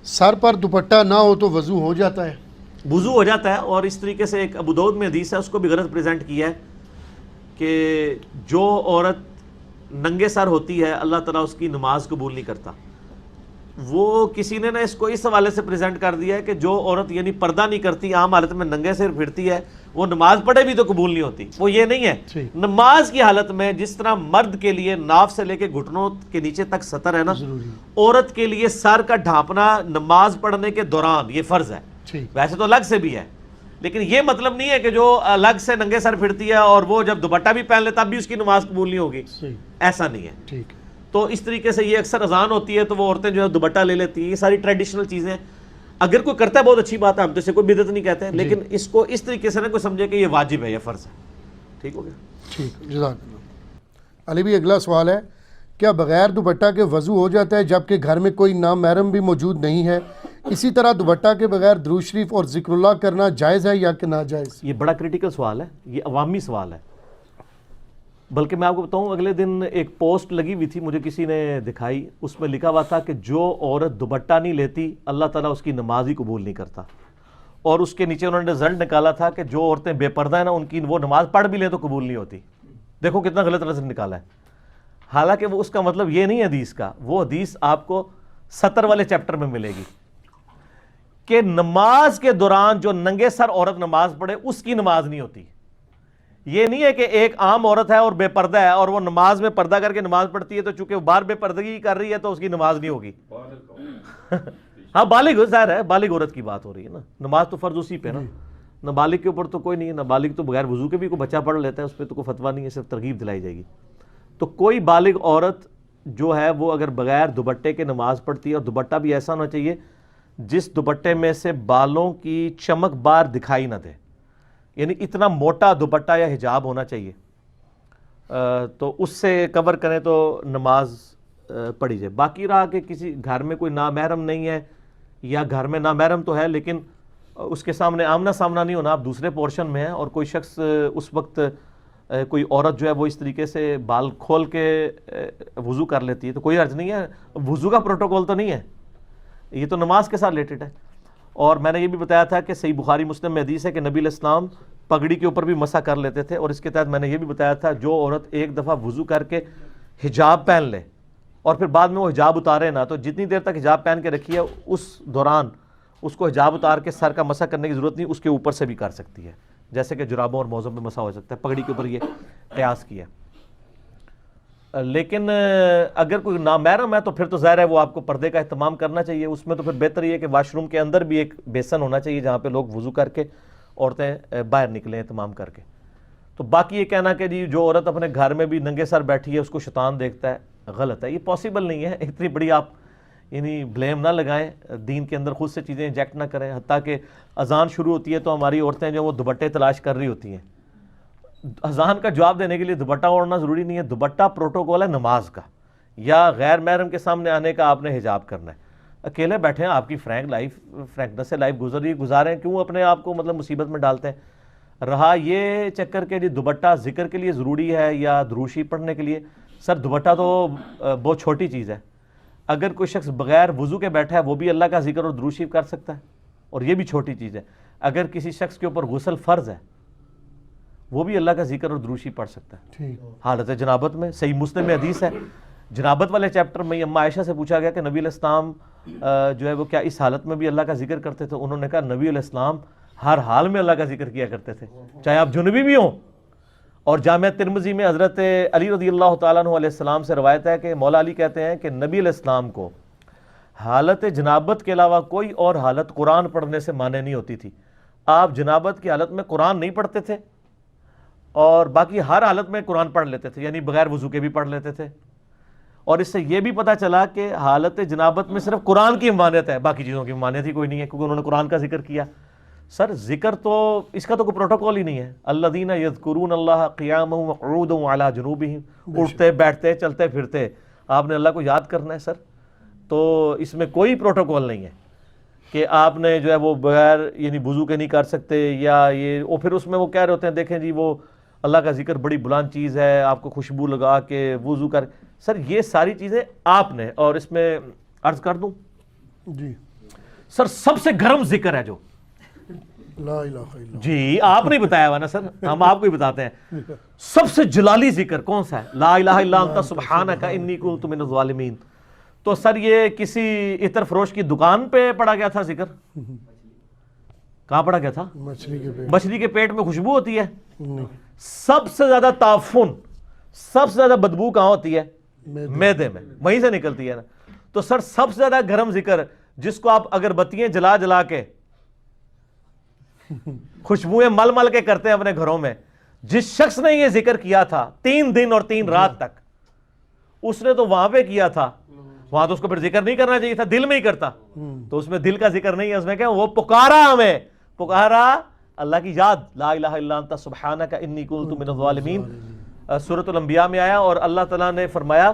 سر پر دوپٹہ نہ ہو تو وضو ہو جاتا ہے؟ وضو ہو جاتا ہے، اور اس طریقے سے ایک ابو داؤد میں حدیث ہے، اس کو بھی غلط پریزنٹ کیا ہے کہ جو عورت ننگے سر ہوتی ہے اللہ تعالیٰ اس کی نماز قبول نہیں کرتا۔ وہ کسی نے نا اس کو اس حوالے سے پریزنٹ کر دیا ہے کہ جو عورت یعنی پردہ نہیں کرتی، عام حالت میں ننگے سر پھرتی ہے، وہ نماز پڑھے بھی تو قبول نہیں ہوتی۔ وہ یہ نہیں ہے، نماز کی حالت میں جس طرح مرد کے لیے ناف سے لے کے گھٹنوں کے نیچے تک ستر ہے نا، عورت کے لیے سر کا ڈھانپنا نماز پڑھنے کے دوران یہ فرض ہے۔ ویسے تو الگ سے بھی ہے، لیکن یہ مطلب نہیں ہے کہ جو الگ سے ننگے سر پھرتی ہے اور وہ جب دوپٹہ بھی پہن لے تب بھی اس کی نماز قبول نہیں ہوگی، ایسا نہیں ہے۔ تو اس طریقے سے یہ اکثر اذان ہوتی ہے تو وہ عورتیں جو ہے دوپٹہ لے لیتی ہیں، یہ ساری ٹریڈیشنل چیزیں، اگر کوئی کرتا ہے بہت اچھی بات ہے، ہم تو اسے کوئی بدعت نہیں کہتے ہیں، لیکن اس کو اس طریقے سے نہ کوئی سمجھے کہ یہ واجب ہے، یہ فرض ہے۔ ٹھیک ہو گیا؟ ٹھیک، جزاک اللہ۔ علی بھی اگلا سوال ہے، کیا بغیر دوپٹہ کے وضو ہو جاتا ہے جبکہ گھر میں کوئی نامحرم بھی موجود نہیں ہے؟ اسی طرح دوپٹہ کے بغیر درود شریف اور ذکر اللہ کرنا جائز ہے یا کہ ناجائز؟ یہ بڑا کریٹیکل سوال ہے، یہ عوامی سوال ہے، بلکہ میں آپ کو بتاؤں اگلے دن ایک پوسٹ لگی ہوئی تھی، مجھے کسی نے دکھائی، اس میں لکھا ہوا تھا کہ جو عورت دوپٹہ نہیں لیتی اللہ تعالیٰ اس کی نماز ہی قبول نہیں کرتا، اور اس کے نیچے انہوں نے رزلٹ نکالا تھا کہ جو عورتیں بے پردہ ہیں نا ان کی وہ نماز پڑھ بھی لیں تو قبول نہیں ہوتی۔ دیکھو کتنا غلط رزلٹ نکالا ہے، حالانکہ وہ اس کا مطلب یہ نہیں ہے حدیث کا، وہ حدیث آپ کو 70 والے چیپٹر میں ملے گی کہ نماز کے دوران جو ننگے سر عورت نماز پڑھے اس کی نماز نہیں ہوتی۔ یہ نہیں ہے کہ ایک عام عورت ہے اور بے پردہ ہے اور وہ نماز میں پردہ کر کے نماز پڑھتی ہے تو چونکہ وہ باہر بے پردگی کر رہی ہے تو اس کی نماز نہیں ہوگی۔ ہاں بالغ، ظاہر ہے بالغ عورت کی بات ہو رہی ہے نا، نماز تو فرض اسی پہ نا، نابالغ کے اوپر تو کوئی نہیں ہے، نابالغ تو بغیر وضو کے بھی کوئی بچہ پڑھ لیتا ہے، اس پہ تو کوئی فتویٰ نہیں ہے، صرف ترغیب دلائی جائے گی۔ تو کوئی بالغ عورت جو ہے وہ اگر بغیر دوپٹے کے نماز پڑھتی ہے، اور دوپٹہ بھی ایسا ہونا چاہیے جس دوپٹے میں سے بالوں کی چمک بار دکھائی نہ دے، یعنی اتنا موٹا دوپٹہ یا حجاب ہونا چاہیے، تو اس سے کور کریں تو نماز پڑھی جائے۔ باقی رہا کہ کسی گھر میں کوئی نامحرم نہیں ہے، یا گھر میں نامحرم تو ہے لیکن اس کے سامنے آمنا سامنا نہیں ہونا، آپ دوسرے پورشن میں ہیں، اور کوئی شخص اس وقت کوئی عورت جو ہے وہ اس طریقے سے بال کھول کے وضو کر لیتی ہے تو کوئی حرج نہیں ہے، وضو کا پروٹوکول تو نہیں ہے، یہ تو نماز کے ساتھ ریلیٹڈ ہے۔ اور میں نے یہ بھی بتایا تھا کہ صحیح بخاری مسلم میں حدیث ہے کہ نبی علیہ السلام پگڑی کے اوپر بھی مسح کر لیتے تھے، اور اس کے تحت میں نے یہ بھی بتایا تھا جو عورت ایک دفعہ وضو کر کے حجاب پہن لے اور پھر بعد میں وہ حجاب اتارے نا، تو جتنی دیر تک حجاب پہن کے رکھی ہے اس دوران اس کو حجاب اتار کے سر کا مسح کرنے کی ضرورت نہیں، اس کے اوپر سے بھی کر سکتی ہے، جیسے کہ جرابوں اور موزوں پہ مسح ہو سکتا ہے، پگڑی کے اوپر یہ قیاس کیا۔ لیکن اگر کوئی نامحرم ہے تو پھر تو ظاہر ہے وہ آپ کو پردے کا اہتمام کرنا چاہیے، اس میں تو پھر بہتر یہ ہے کہ واش روم کے اندر بھی ایک بیسن ہونا چاہیے جہاں پہ لوگ وضو کر کے عورتیں باہر نکلیں اہتمام کر کے۔ تو باقی یہ کہنا کہ جی جو عورت اپنے گھر میں بھی ننگے سر بیٹھی ہے اس کو شیطان دیکھتا ہے، غلط ہے، یہ پاسبل نہیں ہے، اتنی بڑی آپ یعنی بلیم نہ لگائیں، دین کے اندر خود سے چیزیں انجیکٹ نہ کریں، حتیٰ کہ اذان شروع ہوتی ہے تو ہماری عورتیں جو وہ دوپٹے تلاش کر رہی ہوتی ہیں، اذان کا جواب دینے کے لیے دوپٹہ اوڑھنا ضروری نہیں ہے، دوپٹہ پروٹوکول ہے نماز کا، یا غیر محرم کے سامنے آنے کا آپ نے حجاب کرنا ہے۔ اکیلے بیٹھے ہیں، آپ کی فرینکنس سے لائف گزاریں، کیوں اپنے آپ کو مطلب مصیبت میں ڈالتے ہیں؟ رہا یہ چکر کہ جی دوپٹہ ذکر کے لیے ضروری ہے یا دروشی پڑھنے کے لیے، سر دوپٹہ تو بہت چھوٹی چیز ہے، اگر کوئی شخص بغیر وضو کے بیٹھا ہے وہ بھی اللہ کا ذکر اور درود شریف کر سکتا ہے، اور یہ بھی چھوٹی چیز ہے۔ اگر کسی شخص کے اوپر غسل فرض ہے وہ بھی اللہ کا ذکر اور درود شریف پڑھ سکتا ہے حالت جنابت میں۔ صحیح مسلم میں حدیث ہے، جنابت والے چیپٹر میں اما عائشہ سے پوچھا گیا کہ نبی علیہ السلام جو ہے وہ کیا اس حالت میں بھی اللہ کا ذکر کرتے تھے؟ انہوں نے کہا نبی علیہ السلام ہر حال میں اللہ کا ذکر کیا کرتے تھے، چاہے آپ جنبی بھی ہوں۔ اور جامعہ ترمذی میں حضرت علی رضی اللہ تعالیٰ عنہ علیہ السلام سے روایت ہے کہ مولا علی کہتے ہیں کہ نبی علیہ السلام کو حالت جنابت کے علاوہ کوئی اور حالت قرآن پڑھنے سے مانع نہیں ہوتی تھی، آپ جنابت کی حالت میں قرآن نہیں پڑھتے تھے اور باقی ہر حالت میں قرآن پڑھ لیتے تھے، یعنی بغیر وضو کے بھی پڑھ لیتے تھے۔ اور اس سے یہ بھی پتہ چلا کہ حالت جنابت میں صرف قرآن کی ممانعت ہے، باقی چیزوں کی ممانعت ہی کوئی نہیں ہے، کیونکہ انہوں نے قرآن کا ذکر کیا۔ سر ذکر تو اس کا تو کوئی پروٹوکول ہی نہیں ہے، الذین یذکرون اللہ قیاما وقعودا وعلی جنوبہم، اٹھتے بیٹھتے چلتے پھرتے آپ نے اللہ کو یاد کرنا ہے سر، تو اس میں کوئی پروٹوکول نہیں ہے کہ آپ نے جو ہے وہ بغیر یعنی وضو کے نہیں کر سکتے، یا یہ اور پھر اس میں وہ کہہ رہے ہوتے ہیں دیکھیں جی وہ اللہ کا ذکر بڑی بلند چیز ہے، آپ کو خوشبو لگا کے وضو کر، سر یہ ساری چیزیں آپ نے، اور اس میں عرض کر دوں جی سر سب سے گرم ذکر ہے جو لا الہ الا اللہ. جی آپ نہیں بتایا ہوا نا سر, ہم آپ کو ہی بتاتے ہیں. سب سے جلالی ذکر کون سا ہے؟ لا الہ الا انت سبحانک انی کنت من الظالمین. تو سر یہ کسی عطر فروش کی دکان پہ پڑا گیا تھا ذکر؟ کہاں پڑا گیا تھا؟ مچھلی کے پیٹ. مچھلی کے پیٹ میں خوشبو ہوتی ہے. نہیں. سب سے زیادہ تعفن, سب سے زیادہ بدبو کہاں ہوتی ہے؟ میدے. معدے میں, وہیں سے نکلتی ہے نا. تو سر سب سے زیادہ گرم ذکر جس کو آپ اگربتیاں جلا جلا کے خوشبوئیں مل مل کے کرتے ہیں اپنے گھروں میں, جس شخص نے یہ ذکر کیا تھا 3 دن اور 3 رات تک, اس نے تو وہاں پہ کیا تھا, وہاں تو اس کو پھر ذکر نہیں کرنا چاہیے تھا, دل میں ہی کرتا. تو اس میں دل کا ذکر نہیں ہے, اس میں کیا وہ پکارا, ہمیں پکارا اللہ کی یاد, لا الہ الا انت سبحانک انی کنت من الظالمین. سورۃ الانبیاء میں آیا اور اللہ تعالیٰ نے فرمایا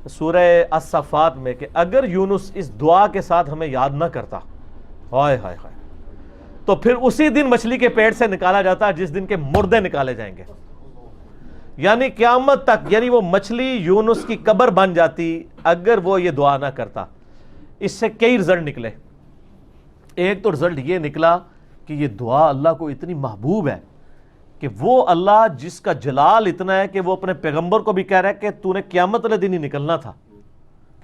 سورہ الصفات میں کہ اگر یونس اس دعا کے ساتھ ہمیں یاد نہ کرتا, ہائے ہائے ہائے, تو پھر اسی دن مچھلی کے پیٹ سے نکالا جاتا جس دن کے مردے نکالے جائیں گے, یعنی قیامت تک, یعنی وہ مچھلی یونس کی قبر بن جاتی اگر وہ یہ دعا نہ کرتا. اس سے کئی رزلٹ نکلے. ایک تو رزلٹ یہ نکلا کہ یہ دعا اللہ کو اتنی محبوب ہے کہ وہ اللہ جس کا جلال اتنا ہے کہ وہ اپنے پیغمبر کو بھی کہہ رہا ہے کہ تو نے قیامت والے دن ہی نکلنا تھا,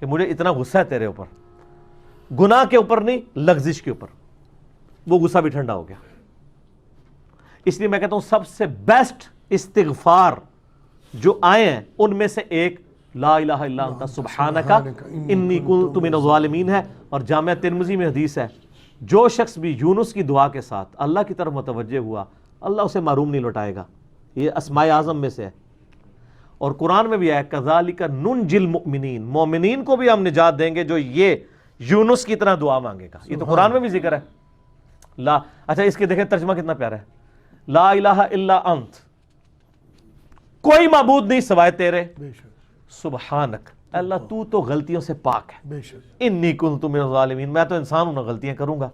کہ مجھے اتنا غصہ ہے تیرے اوپر, گناہ کے اوپر نہیں, لغزش کے اوپر. وہ غصہ بھی ٹھنڈا ہو گیا. اس لیے میں کہتا ہوں سب سے بیسٹ استغفار جو آئے ہیں ان میں سے ایک لا الہ الا انت سبحانک انی کنت من الظالمین ہے. اور جامعہ ترمذی میں حدیث ہے, جو شخص بھی یونس کی دعا کے ساتھ اللہ کی طرف متوجہ ہوا اللہ اسے محروم نہیں لوٹائے گا. یہ اسماء اعظم میں سے ہے. اور قرآن میں بھی ہے کذالک ننجی المؤمنین, مومنین کو بھی ہم نجات دیں گے جو یہ یونس کی طرح دعا مانگے گا. یہ تو قرآن میں بھی ذکر ہے. لا اچھا اس کے دیکھیں ترجمہ کتنا پیارا ہے, لا الہ الا انت, کوئی معبود نہیں سوائے تیرے, سبحانک اللہ تو تو غلطیوں سے پاک ہے, انی کنت من الظالمین, میں تو انسان ہوں نا, غلطیاں کروں گا.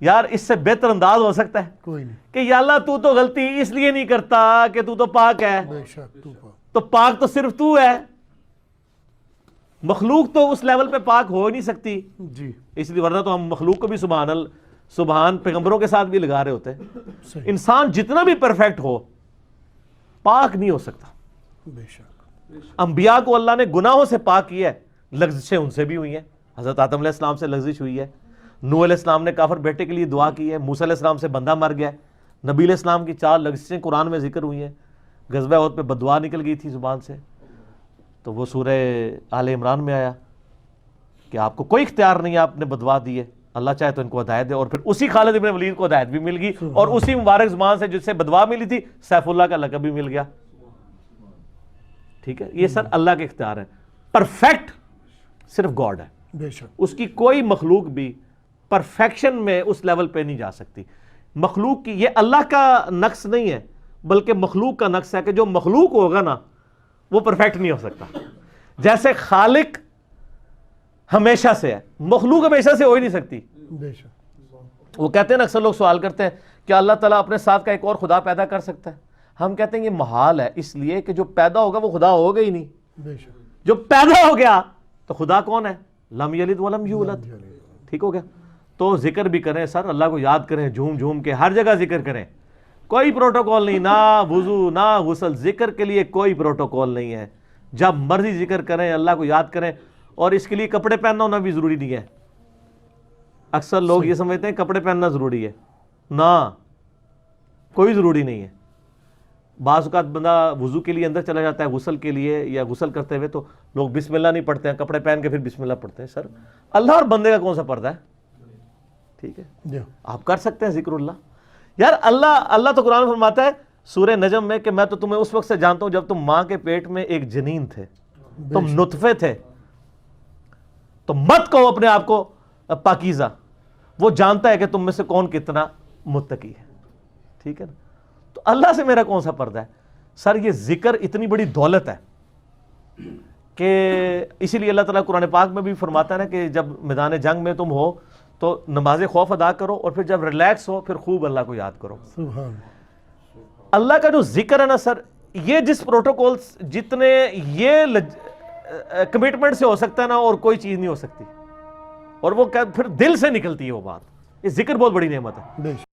یار اس سے بہتر انداز ہو سکتا ہے کوئی نہیں کہ یا اللہ تو تو غلطی اس لیے نہیں کرتا کہ تو پاک ہے, تو پاک تو صرف تو ہے, مخلوق تو اس لیول پہ پاک ہو ہی نہیں سکتی. جی اس لیے ورنہ تو ہم مخلوق کو بھی سبحان پیغمبروں کے ساتھ بھی لگا رہے ہوتے. انسان جتنا بھی پرفیکٹ ہو پاک نہیں ہو سکتا. بے شک انبیاء کو اللہ نے گناہوں سے پاک کیا ہے, لغزشیں ان سے بھی ہوئی ہیں. حضرت آدم علیہ السلام سے لغزش ہوئی ہے, نوح علیہ السلام نے کافر بیٹے کے لیے دعا کی ہے, موسیٰ علیہ السلام سے بندہ مر گیا ہے, نبی علیہ السلام کی 4 لغزشیں قرآن میں ذکر ہوئی ہیں. غزوہ احد پہ بددعا نکل گئی تھی زبان سے, تو وہ سورہ آل عمران میں آیا کہ آپ کو کوئی اختیار نہیں ہے, آپ نے بددعا دی ہے, اللہ چاہے تو ان کو ہدایت دے. اور پھر اسی خالد ابن ولید کو ہدایت بھی مل گئی, اور اسی مبارک زبان سے جس سے بددعا ملی تھی سیف اللہ کا لقب بھی مل گیا. ٹھیک ہے, یہ سر اللہ کے اختیار ہے. پرفیکٹ صرف گاڈ ہے, بے شک اس کی کوئی مخلوق بھی پرفیکشن میں اس لیول پہ نہیں جا سکتی. مخلوق کی, یہ اللہ کا نقص نہیں ہے بلکہ مخلوق کا نقص ہے کہ جو مخلوق ہوگا نا وہ پرفیکٹ نہیں ہو سکتا. جیسے خالق ہمیشہ سے ہے, مخلوق ہمیشہ سے ہو ہی نہیں سکتی. بے شک. وہ کہتے ہیں نا, اکثر لوگ سوال کرتے ہیں کہ اللہ تعالیٰ اپنے ساتھ کا ایک اور خدا پیدا کر سکتا ہے. ہم کہتے ہیں یہ محال ہے, اس لیے کہ جو پیدا ہوگا وہ خدا ہوگا ہی نہیں. بے شک. جو پیدا ہو گیا تو خدا کون ہے؟ لم یلد ولم یولد. ٹھیک ہو گیا. تو ذکر بھی کریں سر, اللہ کو یاد کریں, جھوم جھوم کے ہر جگہ ذکر کریں. کوئی پروٹوکول نہیں, نہ وضو نہ غسل, ذکر کے لیے کوئی پروٹوکول نہیں ہے. جب مرضی ذکر کریں, اللہ کو یاد کریں. اور اس کے لیے کپڑے پہننا ہونا بھی ضروری نہیں ہے. اکثر لوگ یہ سمجھتے ہیں کپڑے پہننا ضروری ہے, نہ کوئی ضروری نہیں ہے. بعض اوقات بندہ وضو کے لیے اندر چلا جاتا ہے, غسل کے لیے یا غسل کرتے ہوئے تو لوگ بسم اللہ نہیں پڑھتے ہیں, کپڑے پہن کے پھر بسم اللہ پڑھتے ہیں. سر اللہ اور بندے کا کون سا پردہ ہے؟ ٹھیک ہے, آپ کر سکتے ہیں ذکر اللہ. یار اللہ تو قرآن فرماتا ہے سورہ نجم میں کہ میں تو تمہیں اس وقت سے جانتا ہوں جب تم ماں کے پیٹ میں ایک جنین تھے, تم نطفے تھے. تو مت کہو اپنے آپ کو پاکیزہ, وہ جانتا ہے کہ تم میں سے کون کتنا متقی ہے. ٹھیک ہے نا. تو اللہ سے میرا کون سا پردہ ہے؟ سر یہ ذکر اتنی بڑی دولت ہے کہ اسی لیے اللہ تعالیٰ قرآن پاک میں بھی فرماتا ہے نا کہ جب میدان جنگ میں تم ہو تو نماز خوف ادا کرو, اور پھر جب ریلیکس ہو پھر خوب اللہ کو یاد کرو. سبحان اللہ کا جو ذکر ہے نا سر, یہ جس پروٹوکول جتنے یہ کمٹمنٹ سے ہو سکتا ہے نا, اور کوئی چیز نہیں ہو سکتی. اور وہ پھر دل سے نکلتی ہے وہ بات. یہ ذکر بہت بڑی نعمت ہے. بے شک.